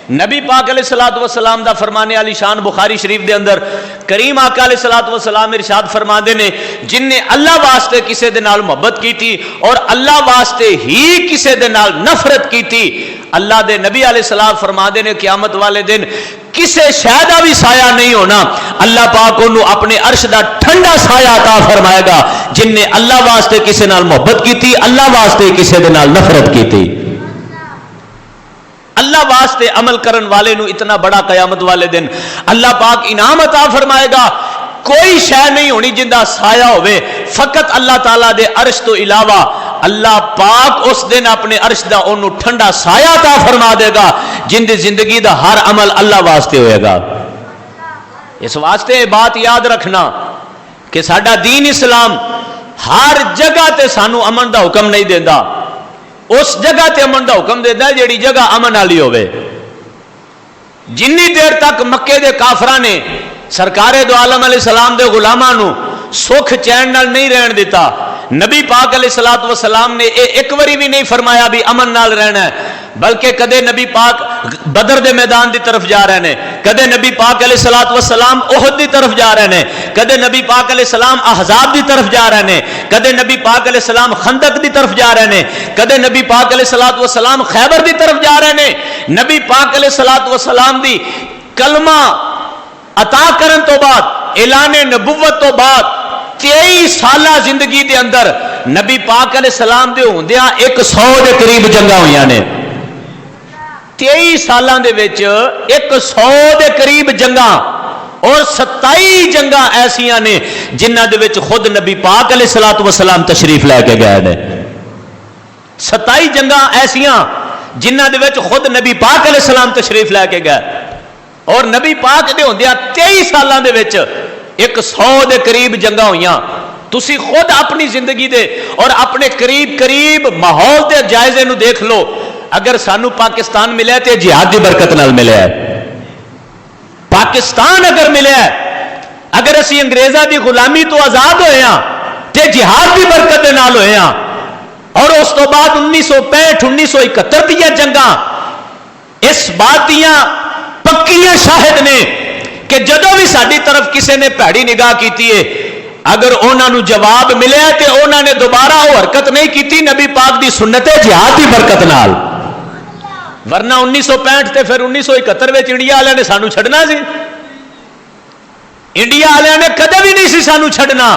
نبی پاک علیہ الصلوۃ والسلام دا فرمانے علی شان بخاری شریف دے اندر کریم آقا علیہ الصلوۃ والسلام ارشاد فرماندے نے جن نے اللہ واسطے کسے دے نال محبت کی تھی اور اللہ واسطے ہی کسے دے نال نفرت کی تھی، اللہ دے نبی علیہ السلام فرماندے نے قیامت والے دن کسے شے دا بھی سایہ نہیں ہونا، اللہ پاک انہوں اپنے عرش دا ٹھنڈا سایہ عطا فرمائے گا جن نے اللہ واسطے کسے نال محبت کی تھی، اللہ واسطے کسے دے نال نفرت کی تھی۔ اللہ واسطے عمل کرن والے نو اتنا بڑا قیامت والے دن اللہ پاک انعام عطا فرمائے گا، کوئی شے نہیں ہونی جن دا سایہ ہوئے، فقط اللہ تعالیٰ دے عرش تو علاوہ اللہ پاک اس دن اپنے عرش دا انہوں ٹھنڈا سایہ عطا فرما دے گا جن دی زندگی دا ہر عمل اللہ واسطے ہوئے گا۔ اس واسطے بات یاد رکھنا کہ ساڈا دین اسلام ہر جگہ تے سانو امن دا حکم نہیں دیندا، اس جگہ تے امن دا حکم دیندا جیڑی جگہ امن والی ہوئے۔ جنی دیر تک مکے دے کافراں نے سرکار دو عالم علیہ السلام دے غلاماں نو سکھ چین نال نہیں رہن دیتا، نبی پاک علیہ الصلوۃ والسلام نے ایک واری بھی نہیں فرمایا بھی امن نال رہنا ہے، بلکہ کدے نبی پاک بدر دے میدان دی طرف جا رہے ہیں، کدے نبی پاک علیہ الصلوۃ والسلام احد دی طرف جا رہے ہیں، کدے نبی پاک علیہ السلام احزاب دی طرف جا رہے ہیں، کدے نبی پاک علیہ السلام خندق دی طرف جا رہے ہیں، کدے نبی پاک علیہ الصلوۃ والسلام خیبر دی طرف جا رہے ہیں۔ نبی پاک علیہ الصلوۃ والسلام دی کلمہ عطا کرن تو بعد، اعلان نبوت تو بعد 23 سالہ زندگی دے اندر نبی پاک علیہ السلام دے ہوندیاں 100 دے قریب جنگاں ہوئیاں نے۔ 23 سالاں دے وچ 100 دے قریب جنگاں اور 27 جنگاں ایسیاں نے جنہ دے وچ خود نبی پاک علیہ الصلوۃ والسلام تشریف لے کے گئے نے۔ 27 جنگاں ایسیاں جنہ دے وچ خود نبی پاک علیہ السلام تشریف لے کے گئے، اور نبی پاک دے ہوندیاں 23 سالاں دے وچ 100 دے قریب جنگاں ہوئیاں۔ تسی خود اپنی زندگی دے اور اپنے قریب ماحول دے جائزے نو دیکھ لو، اگر سانو پاکستان ملے تے جہاد دی برکت نال ملے ہے، پاکستان اگر ملے ہے، اگر اسی انگریزاں دی غلامی تو آزاد ہوئے ہاں تے جہاد دی برکت دے نال ہوئے ہاں، اور اس تو بعد 1965 1971 دیا جنگاں اس بات دیاں پکیاں شاہد نے کہ جدو بھی ساری طرف کسی نے بھڑی نگاہ کیتی ہے، اگر انہوں نے جواب ملے تے انہوں نے دوبارہ وہ حرکت نہیں کیتی نبی پاک دی سنت جہاد دی برکت نال، ورنہ 1965 تے پھر 1971 وچ انڈیا والے نے سانو چھڑنا سی، انڈیا والے نے کدے بھی نہیں سی سانو چھڑنا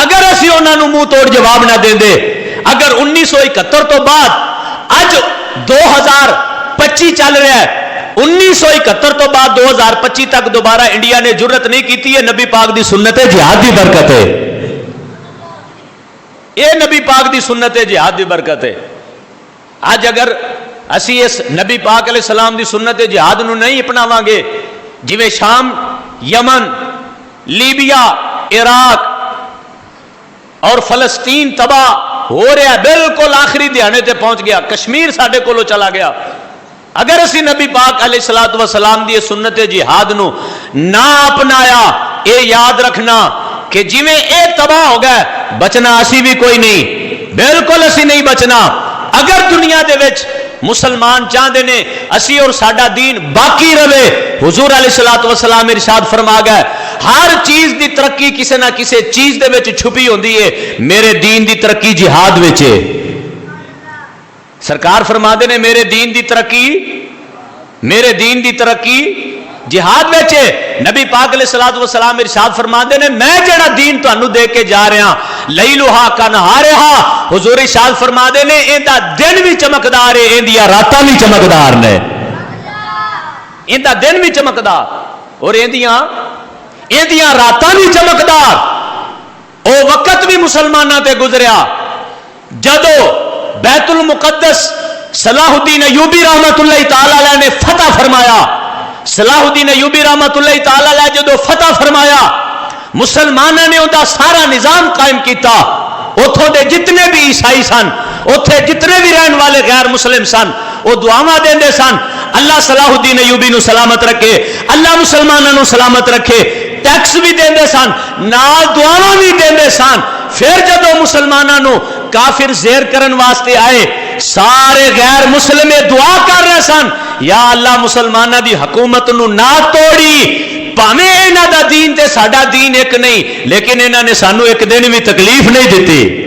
اگر اسی انہوں نے منہ توڑ جواب نہ دیں دے۔ اگر 1971 تو بعد اج 2025 چل رہا ہے، 1971 تو بعد 2025 تک دوبارہ انڈیا نے جرت نہیں کی ہے، نبی پاک دی سنت جہاد دی برکت ہے، یہ نبی پاک دی سنت جہاد دی برکت ہے۔ آج اگر اسی اس نبی پاک علیہ السلام دی سنت جہاد نو نہیں اپناواں گے، جویں شام، یمن، لیبیا، عراق اور فلسطین تباہ ہو رہا، بالکل آخری دہانے تے پہنچ گیا، کشمیر ساڈے کولوں چلا گیا، اگر اسی نبی پاک علیہ الصلوۃ والسلام دی سنت جہاد نو نہ اپنایا، اے یاد رکھنا کہ جویں اے تباہ ہو گئے بچنا اسی بھی کوئی نہیں، بالکل اسی نہیں بچنا۔ اگر دنیا دے وچ مسلمان چاہتے نے اسی اور ساڈا دین باقی رہے، حضور علیہ الصلوۃ والسلام ارشاد فرما گئے ہر چیز دی ترقی کسی نہ کسی چیز دے وچ چھپی ہوندی ہے، میرے دین دی ترقی جہاد وچ ہے۔ سرکار فرماتے نے میرے دین دی ترقی جہاد وچ ہے۔ نبی پاک علیہ الصلوۃ والسلام ارشاد فرماتے نے میں جڑا دین تانوں دے کے جا رہا لیلھا کنہارھا، حضور ارشاد فرماتے نے ایندا دن بھی چمکدار ہے، ایندیاں راتاں بھی چمکدار نے، ایندا دن بھی چمکدار اور ایندیاں راتاں بھی چمکدار۔ او وقت بھی مسلماناں تے گزریا جدو بیت المقدس صلاح الدین ایوبی رحمت اللہ تعالی علیہ نے فتح فرمایا، صلاح الدین ایوبی رحمت اللہ تعالی علیہ جدو فتح فرمایا، مسلمانوں نے انہاں سارا نظام قائم کیتا، اتھوں دے جتنے بھی عیسائی سن، اتھے جتنے بھی رہن والے غیر مسلم سن، وہ دعاواں دیندے سن اللہ صلاح الدین ایوبی نو سلامت رکھے، اللہ مسلمانوں نو سلامت رکھے، ٹیکس بھی دیندے سن، نال دعاواں بھی دیندے سن۔ پھر جدو مسلمانوں کافر زیر کرن واسطے آئے، سارے غیر مسلم دعا کر رہے سن یا اللہ مسلمانہ دی حکومت نو نہ توڑی، پاویں انہاں دا دین تے ساڈا دین ایک نہیں، لیکن انہاں نے سانو ایک دن بھی تکلیف نہیں دیتی۔